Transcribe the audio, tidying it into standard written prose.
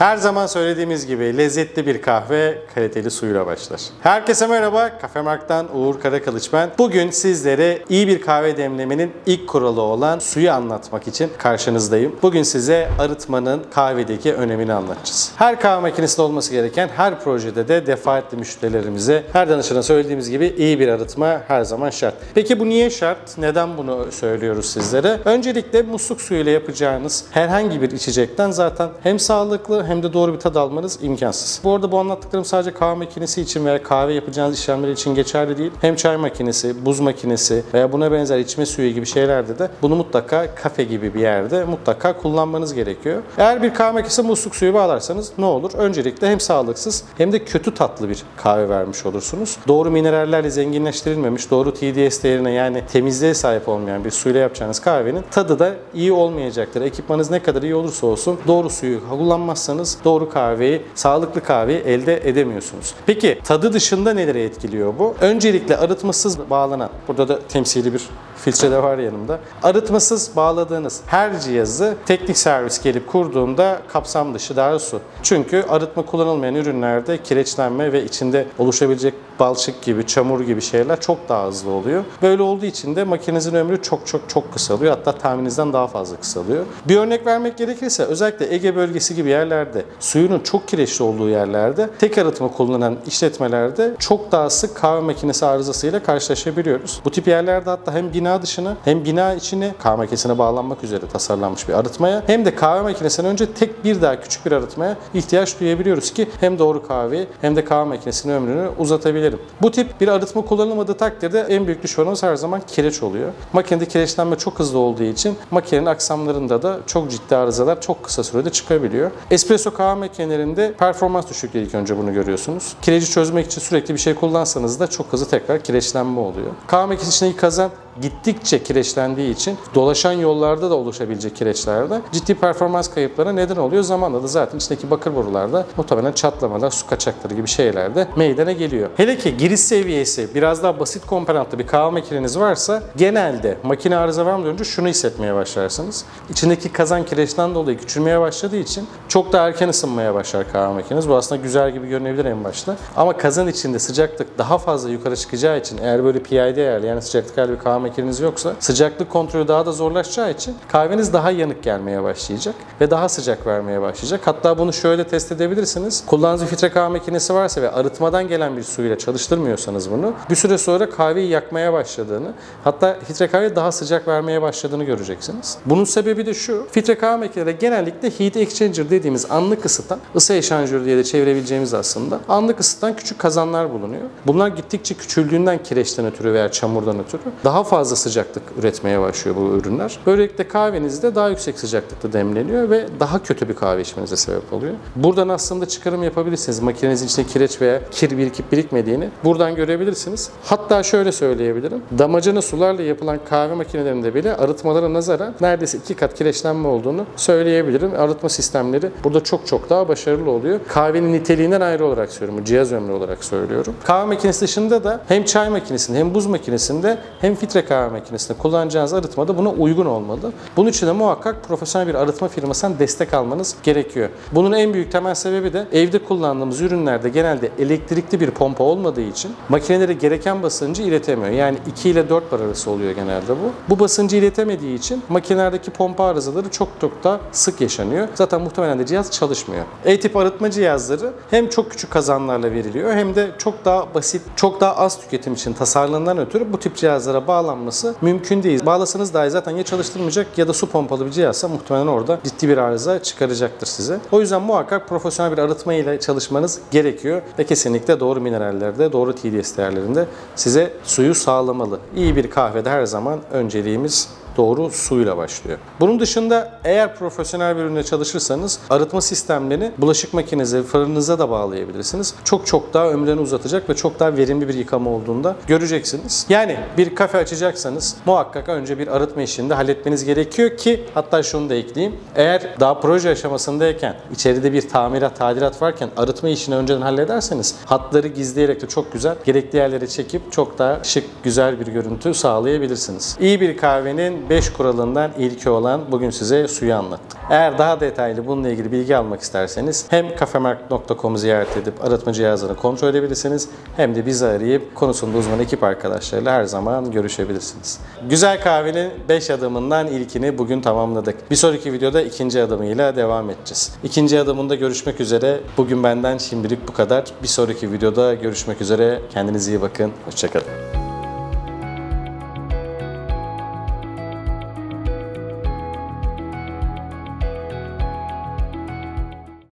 Her zaman söylediğimiz gibi lezzetli bir kahve kaliteli suyla başlar. Herkese merhaba, Kafemark'tan Uğur Karakılıç ben. Bugün sizlere iyi bir kahve demlemenin ilk kuralı olan suyu anlatmak için karşınızdayım. Bugün size arıtmanın kahvedeki önemini anlatacağız. Her kahve makinesinde olması gereken her projede de defaatle müşterilerimize her danışana söylediğimiz gibi iyi bir arıtma her zaman şart. Peki bu niye şart? Neden bunu söylüyoruz sizlere? Öncelikle musluk suyuyla yapacağınız herhangi bir içecekten zaten hem sağlıklı hem de doğru bir tad almanız imkansız. Bu arada bu anlattıklarım sadece kahve makinesi için veya kahve yapacağınız işlemler için geçerli değil. Hem çay makinesi, buz makinesi veya buna benzer içme suyu gibi şeylerde de bunu mutlaka kafe gibi bir yerde mutlaka kullanmanız gerekiyor. Eğer bir kahve makinesine musluk suyu bağlarsanız ne olur? Öncelikle hem sağlıksız hem de kötü tatlı bir kahve vermiş olursunuz. Doğru minerallerle zenginleştirilmemiş, doğru TDS değerine yani temizliğe sahip olmayan bir suyla yapacağınız kahvenin tadı da iyi olmayacaktır. Ekipmanınız ne kadar iyi olursa olsun doğru suyu kullanmazsanız doğru kahveyi, sağlıklı kahveyi elde edemiyorsunuz. Peki tadı dışında neleri etkiliyor bu? Öncelikle arıtmasız bağlanan, burada da temsili bir filtre de var yanımda. Arıtmasız bağladığınız her cihazı teknik servis gelip kurduğunda kapsam dışı daha su. Çünkü arıtma kullanılmayan ürünlerde kireçlenme ve içinde oluşabilecek balçık gibi, çamur gibi şeyler çok daha hızlı oluyor. Böyle olduğu için de makinenizin ömrü çok kısalıyor. Hatta tahmininizden daha fazla kısalıyor. Bir örnek vermek gerekirse özellikle Ege bölgesi gibi yerlerde, suyunun çok kireçli olduğu yerlerde, tek arıtma kullanan işletmelerde çok daha sık kahve makinesi arızasıyla karşılaşabiliyoruz. Bu tip yerlerde hatta hem bina dışına hem bina içine kahve makinesine bağlanmak üzere tasarlanmış bir arıtmaya hem de kahve makinesinden önce tek bir daha küçük bir arıtmaya ihtiyaç duyabiliyoruz ki hem doğru kahveyi hem de kahve makinesinin ömrünü uzatabilirim. Bu tip bir arıtma kullanılmadığı takdirde en büyük düşmanımız her zaman kireç oluyor. Makinede kireçlenme çok hızlı olduğu için makinenin aksamlarında da çok ciddi arızalar çok kısa sürede çıkabiliyor. Espresso kahve makinelerinde performans düşüklüğü ilk önce bunu görüyorsunuz. Kireci çözmek için sürekli bir şey kullansanız da çok hızlı tekrar kireçlenme oluyor. Kahve makinesi içindeki kazan gittikçe kireçlendiği için dolaşan yollarda da oluşabilecek kireçlerde ciddi performans kayıplarına neden oluyor. Zamanla da zaten içindeki bakır borularda muhtemelen çatlamalar, su kaçakları gibi şeyler de meydana geliyor. Hele ki giriş seviyesi biraz daha basit komponentli bir kahve makineniz varsa genelde makine arıza vermeden önce şunu hissetmeye başlarsınız. İçindeki kazan kireçten dolayı küçülmeye başladığı için çok daha erken ısınmaya başlar kahve makineniz. Bu aslında güzel gibi görünebilir en başta. Ama kazan içinde sıcaklık daha fazla yukarı çıkacağı için eğer böyle PID ayarlı yani sıcaklık ayarlı bir kahve makineniz yoksa sıcaklık kontrolü daha da zorlaşacağı için kahveniz daha yanık gelmeye başlayacak ve daha sıcak vermeye başlayacak. Hatta bunu şöyle test edebilirsiniz. Kullandığınız bir filtre kahve makinesi varsa ve arıtmadan gelen bir suyla çalıştırmıyorsanız bunu bir süre sonra kahveyi yakmaya başladığını hatta filtre kahve daha sıcak vermeye başladığını göreceksiniz. Bunun sebebi de şu. Filtre kahve makineleri genellikle heat exchanger dediğimiz anlık ısıtan, ısı eşanjörü diye de çevirebileceğimiz aslında anlık ısıtan küçük kazanlar bulunuyor. Bunlar gittikçe küçüldüğünden kireçten ötürü veya çamurdan ötürü daha fazla sıcaklık üretmeye başlıyor bu ürünler. Böylelikle kahveniz de daha yüksek sıcaklıkta demleniyor ve daha kötü bir kahve içmenize sebep oluyor. Buradan aslında çıkarım yapabilirsiniz. Makinenizin içinde kireç veya kir birikip birikmediğini buradan görebilirsiniz. Hatta şöyle söyleyebilirim. Damacana sularla yapılan kahve makinelerinde bile arıtmalara nazaran neredeyse 2 kat kireçlenme olduğunu söyleyebilirim. Arıtma sistemleri burada çok daha başarılı oluyor. Kahvenin niteliğinden ayrı olarak söylüyorum. Cihaz ömrü olarak söylüyorum. Kahve makinesi dışında da hem çay makinesinde hem buz makinesinde hem filtre kahve makinesinde kullanacağınız arıtma da buna uygun olmalı. Bunun için de muhakkak profesyonel bir arıtma firmasından destek almanız gerekiyor. Bunun en büyük temel sebebi de evde kullandığımız ürünlerde genelde elektrikli bir pompa olmadığı için makinelere gereken basıncı iletemiyor. Yani 2 ile 4 bar arası oluyor genelde bu. Bu basıncı iletemediği için makinelerdeki pompa arızaları çok daha sık yaşanıyor. Zaten muhtemelen de cihaz çalışmıyor. E-tip arıtma cihazları hem çok küçük kazanlarla veriliyor hem de çok daha basit, çok daha az tüketim için tasarlandığından ötürü bu tip cihazlara bağlanması mümkün değil. Bağlasanız dahi zaten ya çalıştırmayacak ya da su pompalı bir cihazsa muhtemelen orada ciddi bir arıza çıkaracaktır size. O yüzden muhakkak profesyonel bir arıtma ile çalışmanız gerekiyor ve kesinlikle doğru minerallerde, doğru TDS değerlerinde size suyu sağlamalı. İyi bir kahvede her zaman önceliğimiz doğru suyla başlıyor. Bunun dışında eğer profesyonel bir ürünle çalışırsanız arıtma sistemlerini bulaşık makinenize, fırınınıza da bağlayabilirsiniz. Çok daha ömrünü uzatacak ve çok daha verimli bir yıkama olduğunda göreceksiniz. Yani bir kafe açacaksanız muhakkak önce bir arıtma işini de halletmeniz gerekiyor ki hatta şunu da ekleyeyim. Eğer daha proje aşamasındayken içeride bir tamirat, tadilat varken arıtma işini önceden hallederseniz hatları gizleyerek de çok güzel gerekli yerlere çekip çok daha şık, güzel bir görüntü sağlayabilirsiniz. İyi bir kahvenin demlemenin 5 kuralından ilki olan bugün size suyu anlattık. Eğer daha detaylı bununla ilgili bilgi almak isterseniz hem kafemarkt.com'u ziyaret edip arıtma cihazını kontrol edebilirsiniz hem de bizi arayıp konusunda uzman ekip arkadaşlarıyla her zaman görüşebilirsiniz. Güzel kahvenin 5 adımından ilkini bugün tamamladık. Bir sonraki videoda ikinci adımıyla devam edeceğiz. İkinci adımında görüşmek üzere. Bugün benden şimdilik bu kadar. Bir sonraki videoda görüşmek üzere. Kendinize iyi bakın. Hoşça kalın.